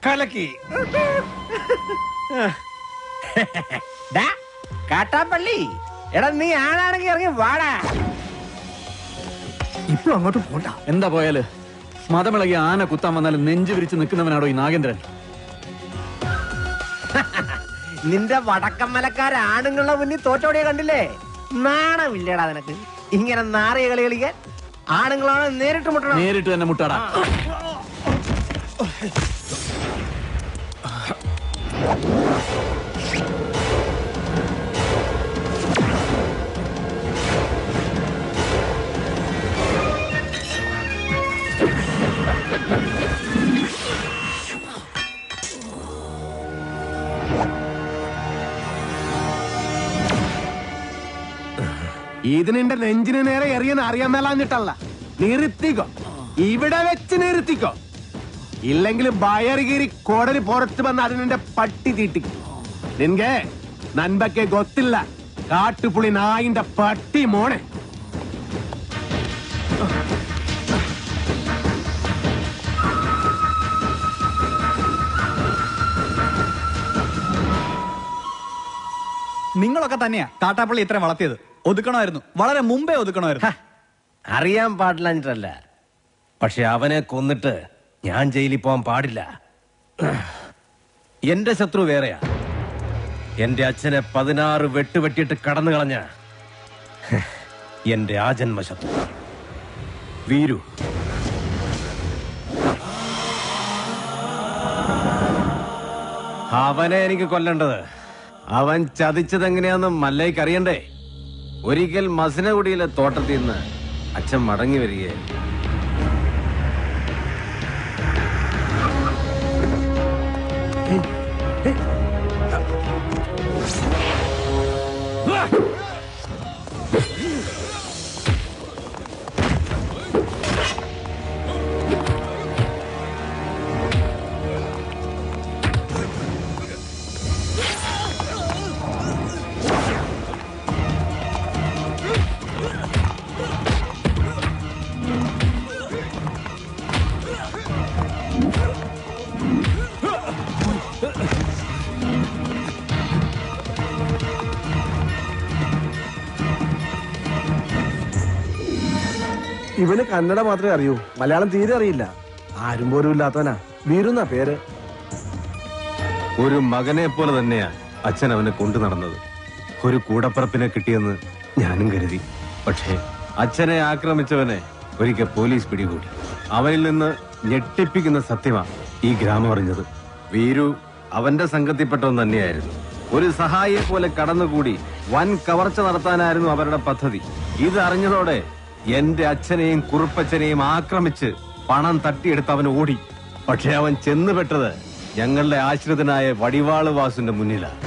കലക്കി കാട്ടാപ്പള്ളി, എടാ നീ ആണാണെങ്കിൽ ഇറങ്ങി വാടാ. ഇപ്പൊ അങ്ങോട്ട് പോണ്ട. എന്താ പോയാല്? മതമിളകി ആന കുത്താൻ വന്നാലും നെഞ്ചു വിരിച്ച് നിൽക്കുന്നവനാടോ ഈ നാഗേന്ദ്രൻ? നിന്റെ വടക്കമ്മലക്കാരെ ആണുങ്ങളുടെ മുന്നിൽ തോറ്റോടിയെ കണ്ടില്ലേ? നാണമില്ലടാ നിനക്ക് ഇങ്ങനെ നാറിയ കളി കളിക്കാൻ? ആണുങ്ങളാണ് നേരിട്ട് മുട്ടണം. നേരിട്ട് തന്നെ മുട്ടാടാ. ഇതിനെ നെഞ്ചിന് നേരെ എറിയാൻ അറിയാൻ മേലാഞ്ഞിട്ടല്ല, നിർത്തിക്കോ, ഇവിടെ വെച്ച് നിർത്തിക്കോ. ഇല്ലെങ്കിൽ ബയറുകീറി കോടലി പുറത്ത് വന്ന് അതിനെ പട്ടി തീട്ടിക്കും. നിൻകെ നൻപക്കെ ഗൊത്തില്ല, കാട്ടുപുളി നായിന്റെ പട്ടി മോനെ. നിങ്ങളൊക്കെ തന്നെയാ കാട്ടാപ്പള്ളി ഇത്രയും വളർത്തിയത്. ഒതുക്കണമായിരുന്നു, വളരെ മുമ്പേ ഒതുക്കണമായിരുന്നു. അറിയാൻ പാടില്ല, പക്ഷെ അവനെ കൊന്നിട്ട് ഞാൻ ജയിലിൽ പോകാൻ പാടില്ല. എന്റെ ശത്രു വേറെയാ. എന്റെ അച്ഛനെ 16 വെട്ടുവെട്ടിയിട്ട് കടന്നു കളഞ്ഞ എന്റെ ആജന്മ ശത്രു വീരു. അവനെ എനിക്ക് കൊല്ലേണ്ടത്. അവൻ ചതിച്ചതെങ്ങനെയാന്ന് മല്ലയ്ക്ക് അറിയണ്ടേ? ഒരിക്കൽ മസിനഗുഡിയിലെ തോട്ടത്തിൽ നിന്ന് അച്ഛൻ മടങ്ങി വരികയായിരുന്നു. ഇവന് കന്നഡ മാത്രമേ അറിയൂ, മലയാളം തീരെ അറിയില്ല. ആരും പോലും ഇല്ലാത്തവനാ. വീരുന്ന പേര്. ഒരു മകനെ പോലെ തന്നെയാ അച്ഛൻ അവനെ കൊണ്ടു നടന്നത്. ഒരു കൂടപ്പറപ്പിനെ കിട്ടിയെന്ന് ഞാനും കരുതി. പക്ഷേ അച്ഛനെ ആക്രമിച്ചവനെ ഒരിക്കൽ പോലീസ് പിടികൂടി. അവനിൽ നിന്ന് ഞെട്ടിപ്പിക്കുന്ന സത്യമാ ഈ ഗ്രാമം അറിഞ്ഞത്. വീരു അവന്റെ സംഘത്തിൽപ്പെട്ടവൻ തന്നെയായിരുന്നു. ഒരു സഹായിയെ പോലെ കടന്നുകൂടി വൻ കവർച്ച നടത്താനായിരുന്നു അവരുടെ പദ്ധതി. ഇത് അറിഞ്ഞതോടെ എന്റെ അച്ഛനെയും കുറുപ്പച്ഛനെയും ആക്രമിച്ച് പണം തട്ടിയെടുത്ത് അവൻ ഓടി. പക്ഷെ അവൻ ചെന്നുപെട്ടത് ഞങ്ങളുടെ ആശ്രിതനായ വടിവാള് വാസുന്റെ മുന്നിലാണ്.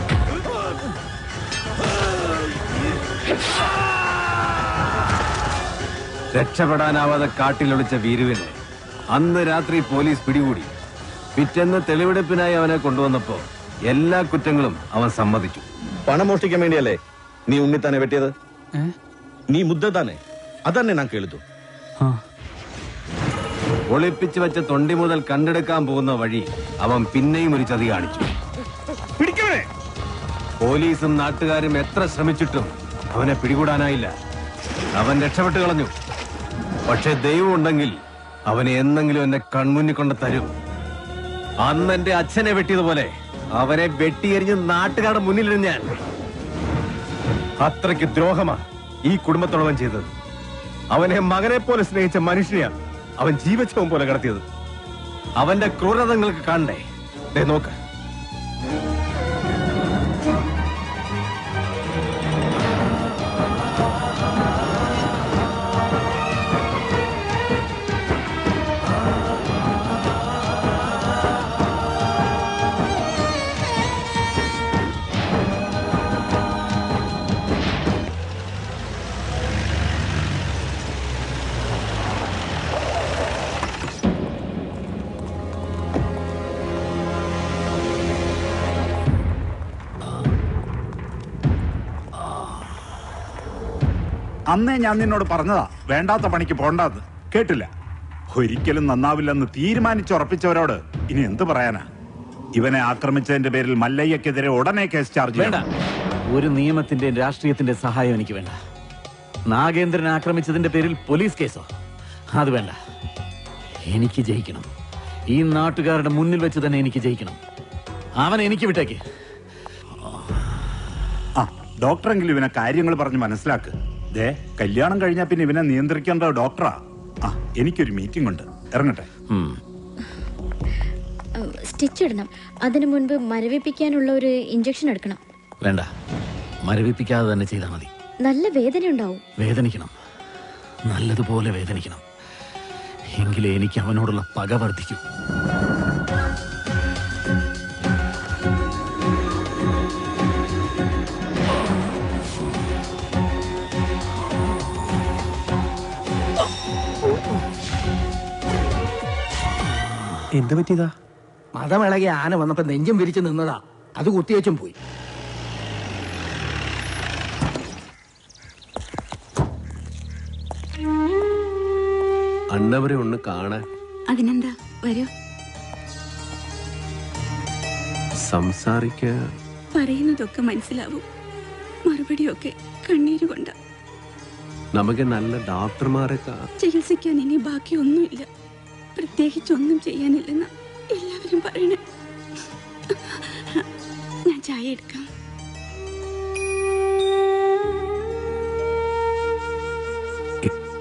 രക്ഷപ്പെടാനാവാതെ കാട്ടിലൊളിച്ച വീരുവിനെ അന്ന് രാത്രി പോലീസ് പിടികൂടി. പിറ്റേന്ന് തെളിവെടുപ്പിനായി അവനെ കൊണ്ടുവന്നപ്പോ എല്ലാ കുറ്റങ്ങളും അവൻ സമ്മതിച്ചു. പണം മോഷ്ടിക്കാൻ വേണ്ടിയല്ലേ നീ ഉണ്ണിത്താനെ വെട്ടിയത്? നീ മുദ്ദത്താനെ അതന്നെ ഞാൻ കേളിച്ചു. ഒളിപ്പിച്ചു വെച്ച തൊണ്ടി മുതൽ കണ്ടെടുക്കാൻ പോകുന്ന വഴി അവൻ പിന്നെയും ഒരു ചതി കാണിച്ചു. പോലീസും നാട്ടുകാരും എത്ര ശ്രമിച്ചിട്ടും അവനെ പിടികൂടാനായില്ല. അവൻ രക്ഷപ്പെട്ടു കളഞ്ഞു. പക്ഷെ ദൈവം ഉണ്ടെങ്കിൽ അവനെ എന്നെങ്കിലും എന്നെ കൺമുന്നിൽ കൊണ്ട് തരും. അന്ന് എന്റെ അച്ഛനെ വെട്ടിയതുപോലെ അവനെ വെട്ടിയെറിഞ്ഞ് നാട്ടുകാരുടെ മുന്നിലിരുന്ന് ഞാൻ. അത്രയ്ക്ക് ദ്രോഹമാ ഈ കുടുംബത്തോടവൻ ചെയ്തത്. അവനെ മകനെ പോലെ സ്നേഹിച്ച മനുഷ്യനെയാണ് അവൻ ജീവച്ഛവം പോലെ കടത്തിയത്. അവന്റെ ക്രൂരത നിങ്ങൾക്ക് കാണണ്ടേ? ദേ നോക്ക്. അന്നേ ഞാൻ നിന്നോട് പറഞ്ഞതാ വേണ്ടാത്ത പണിക്ക് പോണ്ടാന്ന്. കേട്ടില്ല. ഒരിക്കലും നന്നാവില്ലെന്ന് തീരുമാനിച്ചുറപ്പിച്ചവരോട് ഇനി എന്ത് പറയാനാ? ഇവനെ ആക്രമിച്ചതിന്റെ പേരിൽ മല്ലയ്യക്കെതിരെ ഉടനെ കേസ് ചാർജ് വേണ്ട. ഒരു നിയമത്തിന്റെ രാഷ്ട്രീയത്തിന്റെ സഹായം എനിക്ക് വേണ്ട. നാഗേന്ദ്രനെ ആക്രമിച്ചതിന്റെ പേരിൽ പോലീസ് കേസോ? അത് വേണ്ട. എനിക്ക് ജയിക്കണം. ഈ നാട്ടുകാരുടെ മുന്നിൽ വെച്ച് തന്നെ എനിക്ക് ജയിക്കണം. അവൻ എനിക്ക് വിട്ടേക്ക്. ആ ഡോക്ടറെങ്കിലും ഇവനെ കാര്യങ്ങൾ പറഞ്ഞ് മനസ്സിലാക്ക്. ദേ കല്യാണം കഴിഞ്ഞാ പിന്നെ ഇവനെ നിയന്ത്രിക്കേണ്ട ഡോക്ടറാ. ആ എനിക്കൊരു മീറ്റിംഗ് ഉണ്ട്, ഇറങ്ങട്ടെ. സ്റ്റിച്ച് ഇടണം. അതിനു മുൻപ് മരവിപ്പിക്കാനുള്ള ഒരു ഇഞ്ചക്ഷൻ എടുക്കണം. വേണ്ട, മരവിപ്പിക്കാതെ തന്നെ ചെയ്താൽ മതി. നല്ല വേദന ഉണ്ടാവും. വേദനിക്കണം, നല്ലതുപോലെ വേദനിക്കണം. എങ്കിലേ എനിക്ക് അവനോടുള്ള പക വർദ്ധിക്കൂ. എന്ത് പറ്റിയതാ? മതമിളകി ആന വന്നപ്പോ നെഞ്ചും വിരിച്ചു നിന്നതാ. അത് കുത്തിവെച്ചും പോയി. അണ്ണവരെ ഒന്ന് കാണാൻ. അതിനെന്താ, വരൂ. സംസാരിക്ക. പറയുന്നതൊക്കെ മനസ്സിലാവും, മറുപടിയൊക്കെ കണ്ണീര് കൊണ്ട. നമുക്ക് നല്ല ഡോക്ടർമാരെ ചികിത്സിക്കാൻ ഇനി ബാക്കിയൊന്നുമില്ല. പ്രത്യേകിച്ചൊന്നും ചെയ്യാനില്ലെന്ന് എല്ലാവരും പറയണേ. ഞാൻ ചായ എടുക്കാം.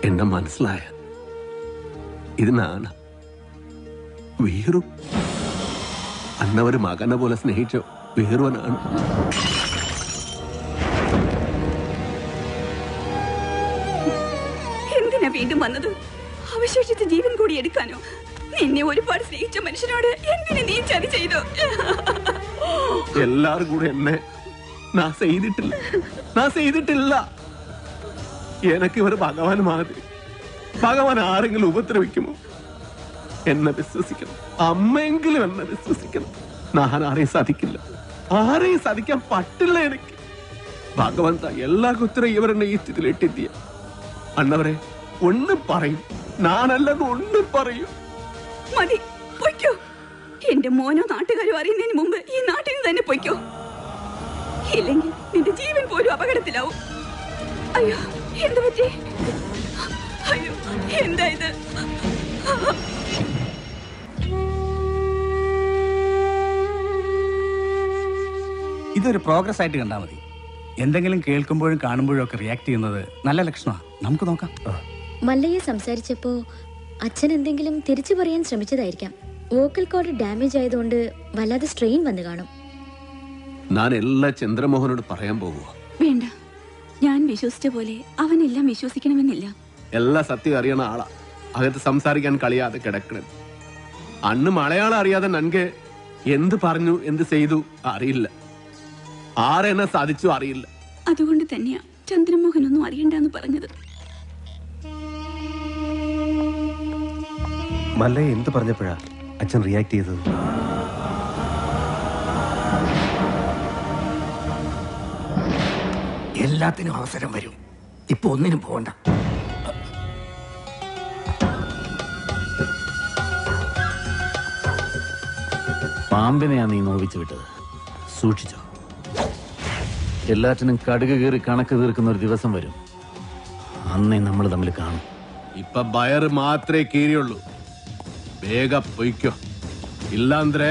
എന്നെ മനസ്സിലായ ഇത് നാണ് വേറു. അന്നവര് മകനെ പോലെ സ്നേഹിച്ച വേറുവനാണ്. എന്തിനാ വീണ്ടും വന്നത്? അവശേഷിച്ച ജീവൻ കൂടി എടുക്കാനോ? നിന്നെ ഒരുപാട് സ്നേഹിച്ച മനുഷ്യനോട് എന്തിനു നീ ചതി ചെയ്തു? എല്ലാരും കൂടെ എന്നെ ചെയ്തിട്ടില്ല. എനക്ക് ഇവർ ഭഗവാൻ മാതിരി. ഭഗവാൻ ആരെങ്കിലും ഉപദ്രവിക്കുമോ? എന്നെ വിശ്വസിക്കണം. അമ്മയെങ്കിലും എന്നെ വിശ്വസിക്കണം. ഞാൻ ആരെയും സാധിക്കില്ല. ആരെയും സാധിക്കാൻ പറ്റില്ല എനിക്ക്. ഭഗവന്ത എല്ലാ കുത്തരം ഇവരെന്നെ ഈ സ്ഥിതിയിലിട്ടിയ അണ്ണവരെ ഒന്നും പറയും. ഞാനല്ലെന്ന് ഒന്നും പറയും. മതി, പൊയ്ക്കോ. എന്റെ മോനോ നാട്ടുകാരോ അറിയുന്നതിന് മുമ്പ് ഈ നാട്ടിൽ തന്നെ പൊയ്ക്കോ. ഇല്ലെങ്കിൽ നിന്റെ ജീവൻ പോലും അപകടത്തിലാവും. അയ്യോ, എന്ത് പറ്റി? അയ്യോ, എന്താ ഇത്? ഇതൊരു പ്രോഗ്രസ് ആയിട്ട് കണ്ടാൽ മതി. എന്തെങ്കിലും കേൾക്കുമ്പോഴും കാണുമ്പോഴും ഒക്കെ റിയാക്ട് ചെയ്യുന്നത് നല്ല ലക്ഷണമാണ്. നമുക്ക് നോക്കാം. മല്ലയെ സംസാരിച്ചപ്പോ അച്ഛൻ എന്തെങ്കിലും തിരിച്ചു പറയാൻ ശ്രമിച്ചതായിരിക്കാം. വോക്കൽ കോഡ് ഡാമേജ് ആയതുകൊണ്ട് വല്ലാതെ സ്ട്രെയിൻ വന്നു കാണും. ഞാൻ എല്ലാ ചന്ദ്രമോഹനോട് പറയാൻ പോകുക. വേണ്ട, ഞാൻ വിശ്വസിച്ച പോലെ അവനെല്ലാം വിശ്വസിക്കണമെന്നില്ല. എല്ലാ സത്യം അറിയണ ആളാ. അകത്ത് സംസാരിക്കാൻ കളിയാതെ കിടക്കണം. അന്ന് മലയാളം അറിയാതെ നൻകെ എന്ത് പറഞ്ഞു എന്ത് ചെയ്തു അറിയില്ല. ആരെന്നെ സാധിച്ചു അറിയില്ല. അതുകൊണ്ട് തന്നെയാ ചന്ദ്രമോഹൻ ഒന്നും അറിയണ്ടെന്ന് പറഞ്ഞത്. മല്ലയെ എന്ത് പറഞ്ഞപ്പോഴാ അച്ഛൻ റിയാക്ട് ചെയ്തത്? എല്ലാത്തിനും അവസരം വരും. ഇപ്പൊ ഒന്നിനും പോകണ്ട. പാമ്പിനെയാ നീ നോവിച്ചു വിട്ടത്. സൂക്ഷിച്ചോ. എല്ലാറ്റിനും കടുക് കീറി കണക്ക് തീർക്കുന്ന ഒരു ദിവസം വരും. അന്നേ നമ്മൾ തമ്മിൽ കാണും. ഇപ്പൊ ബയർ മാത്രമേ കീറിയുള്ളൂ. വേഗം പൊയ്ക്കോ, ഇല്ലാന്ത്രേ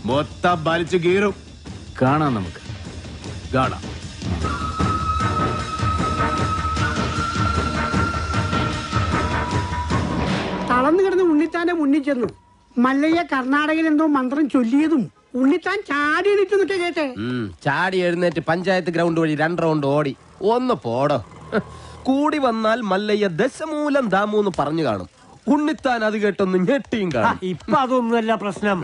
മൊത്തം വലിച്ചു കീറും. കാണാം, നമുക്ക് കാണാം. തളർന്നു കിടന്ന് ഉണ്ണിത്താന്റെ മുന്നിൽ ചെന്നു. മല്ലയ്യ കർണാടകയിൽ എന്തോ മന്ത്രം ചൊല്ലിയതും ഉണ്ണിത്താൻ ചാടി എണീറ്റ് കേട്ടെ. ചാടി എഴുന്നേറ്റ് പഞ്ചായത്ത് ഗ്രൗണ്ട് വഴി 2 റൗണ്ട് ഓടി. ഒന്ന് പോടോ. കൂടി വന്നാൽ മല്ലയ്യ ദശമൂലം ദാമൂന്ന് പറഞ്ഞു കാണും. ഉണ്ണിത്താൻ അത് കേട്ടൊന്ന് ഞെട്ടിയും കാണും. ഇപ്പൊ അതൊന്നുമല്ല പ്രശ്നം.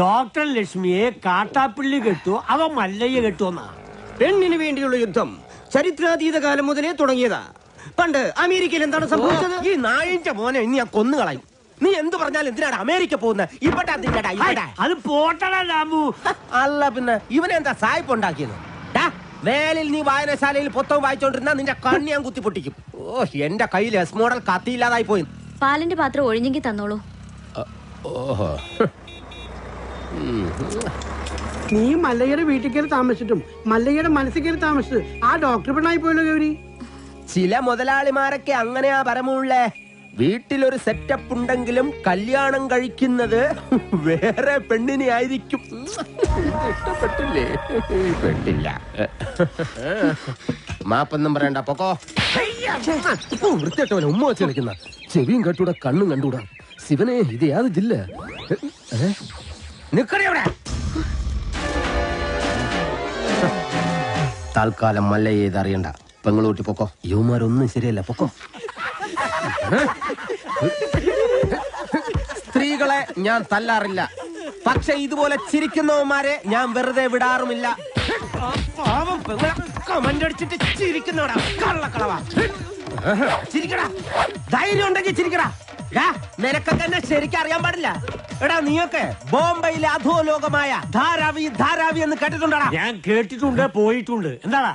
ഡോക്ടർ ലക്ഷ്മിയെ കാട്ടാപ്പിള്ളി കെട്ടു, അവ മല്ലയ്യ കെട്ടുവന്നാ. പെണ്ണിന് വേണ്ടിയുള്ള യുദ്ധം ചരിത്രാതീത കാലം മുതലേ തുടങ്ങിയതാ. പണ്ട് അമേരിക്കയിൽ എന്താണ് സംഭവിച്ചത്? ഈ നായിന്റെ മോനെ ഇനി ഞാൻ കൊന്നുകളയും. നീ എന്ത് പറഞ്ഞാലും എന്തിനാണ് അമേരിക്ക പോകുന്നത്? ഇവിടെ അത് പോട്ടടാ രാമു. അല്ല പിന്നെ ഇവനെന്താ സായിപ്പ് ഉണ്ടാക്കിയത്? വേലിൽ നീ വായനശാലയിൽ പുസ്തകം വായിച്ചോണ്ടിരുന്ന നിന്റെ കണ്ണി ഞാൻ കുത്തിപ്പൊട്ടിക്കും. ഓ, എന്റെ കയ്യിൽ എസ് മോഡൽ കത്തിയില്ലാതായി പോയി. പാലിന്റെ പാത്രം ഒഴിഞ്ഞെങ്കിൽ തന്നോളൂ. ഓഹോ, നീ മല്ലയ്യയുടെ വീട്ടിൽ കയറി താമസിച്ചിട്ടും മല്ലയ്യയുടെ മനസ്സിൽ കയറി താമസിച്ചത് ആ ഡോക്ടർ പെണ്ണായി പോയല്ലോ ഗൗരി. ചില മുതലാളിമാരൊക്കെ അങ്ങനെയാ പരമുള്ളേ. വീട്ടിലൊരു സെറ്റപ്പ് ഉണ്ടെങ്കിലും കല്യാണം കഴിക്കുന്നത് വേറെ പെണ്ണിനെ ആയിരിക്കും. ഇഷ്ടപ്പെട്ടില്ലേ? പെട്ടില്ല. മാപ്പൊന്നും പറയണ്ട, പൊക്കോ. വൃത്തിയായിട്ടവനെ ഉമ്മ വെച്ച് കളിക്കുന്ന. ചെവിയും കെട്ടൂടാ, കണ്ണും കണ്ടൂടാ. ശിവനെ, ഇത് യാത് ജില്ല? നിക്കടെ. തൽക്കാലം മല്ലയെ ഇത് അറിയണ്ട. പെങ്ങളൂട്ടി പൊക്കോ. യുവമാരൊന്നും ശരിയല്ല, പൊക്കോ. സ്ത്രീകളെ ഞാൻ തല്ലാറില്ല, പക്ഷെ ഇതുപോലെ ചിരിക്കുന്നവന്മാരെ ഞാൻ വെറുതെ വിടാറുമില്ല. കമന്റ് അടിച്ചിട്ട് ചിരിക്കുന്നവടാ കള്ളക്കളവാ. ചിരിക്കടാ, ധൈര്യം ഉണ്ടെങ്കിൽ ചിരിക്കടാ. നിനക്കൊക്കെ എന്നെ ശരിക്കും അറിയാൻ പാടില്ല. എടാ, നീയൊക്കെ ബോംബെയിലെ അധോലോകമായ ധാരാവി ധാരാവി എന്ന് കേട്ടിട്ടുണ്ടാ? ഞാൻ കേട്ടിട്ടുണ്ട്, പോയിട്ടുണ്ട്. എന്താടാ?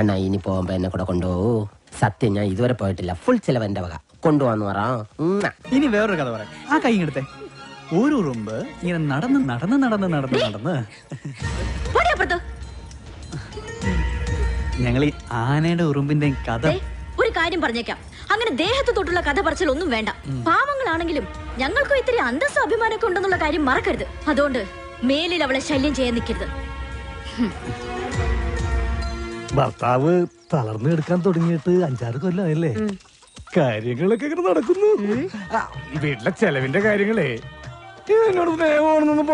അണ്ണാ, ഇനി പോകുമ്പോ എന്നെ കൂടെ കൊണ്ടുപോകൂ. സത്യം, ഞാൻ ഇതുവരെ പോയിട്ടില്ല. ഫുൾ ചെലവ് എന്റെ വക. കൊണ്ടുപോവാന്ന് പറ. ഇനി വേറൊരു കഥ പറയാം. ആ കൈ എടുത്തേ. ഒരു ഉറുമ്പ് ഇങ്ങനെ നടന്ന് നടന്ന് നടന്ന് നടന്ന് നടന്ന് ഞങ്ങൾ ഈ ആനയുടെ ഉറുമ്പിന്റെ കഥ. ഒരു കാര്യം പറഞ്ഞേക്കാം, അങ്ങനെ ദേഹത്ത് തൊട്ടുള്ള കഥ പറച്ചിലൊന്നും വേണ്ട. പാവങ്ങളാണെങ്കിലും ഞങ്ങൾക്കും ഇത്തിരി അന്തസ്സ അഭിമാനമൊക്കെ ഉണ്ടെന്നുള്ള കാര്യം മറക്കരുത്. അതുകൊണ്ട് മേലിൽ അവളെ ശല്യം ചെയ്യാൻ നിൽക്കരുത്. ഭർത്താവ് തളർന്നു എടുക്കാൻ തുടങ്ങിയിട്ട് 5-6 കൊല്ലമായല്ലേ? കാര്യങ്ങളൊക്കെ ഇങ്ങനെ നടക്കുന്നു. വീട്ടിലെ ചെലവിന്റെ കാര്യങ്ങളെ എന്നോട് സ്നേഹമാണെന്നൊന്നും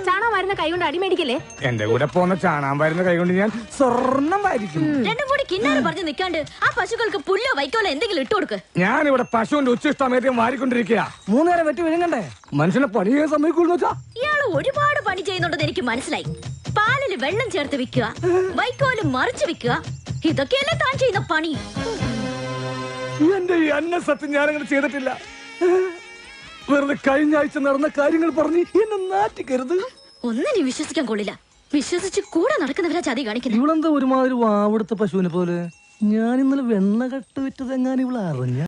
ചാണകം വരുന്ന കൈ കൊണ്ട് അടിമേടിക്കല്ലേ. എന്റെ കൂടെ പോന്ന ചാണാൻ വരുന്ന കൈ കൊണ്ട് ഞാൻ സ്വർണം വാരിക്കും. രണ്ടും കൂടി കിന്നാരം പറഞ്ഞു നിൽക്കാണ്ട് ആ പശുക്കൾക്ക് പുല്ലോ വൈക്കോലോ എന്തെങ്കിലും ഇട്ടു കൊടുക്ക്. ഞാനിവിടെ പശുവിന്റെ ഉച്ചിഷ്ടമേദ്യം വാരിക്കൊണ്ടിരിക്കുക. 3 നേരം വെട്ടി വിഴുങ്ങണ്ടേ? മനുഷ്യനെ പണി ചെയ്യാൻ സമ്മതിക്കുള്ളൂ വെച്ചാ. ഇയാള് ഒരുപാട് പണി ചെയ്യുന്നുണ്ടെന്ന് എനിക്ക് മനസ്സിലായി. പാലില് വെള്ളം ചേർത്ത് വിൽക്കുക, വൈക്കോല് മറിച്ച് വിൽക്കുക, ഇതൊക്കെയല്ലേ താൻ ചെയ്യുന്ന പണി. എന്റെ ഈ അന്ന സത്യം ഞാനങ്ങനെ ചെയ്തിട്ടില്ല. വെറുതെ കഴിഞ്ഞ ആഴ്ച നടന്ന കാര്യങ്ങൾ പറഞ്ഞ് എന്നെ നാറ്റിക്കരുത്. ഒന്നിനും വിശ്വസിക്കാൻ കൊള്ളില്ല. വിശ്വസിച്ച് കൂടെ നടക്കുന്നവരാ ചതി കാണിക്കുന്നത്. ഇവളെന്താ ഒരുമാതിരി വാവെടുത്ത പശുവിനെ പോലെ? ഞാൻ ഇന്നലെ വെണ്ണ കട്ട് വിറ്റതെങ്ങാനും ഇവളറിഞ്ഞ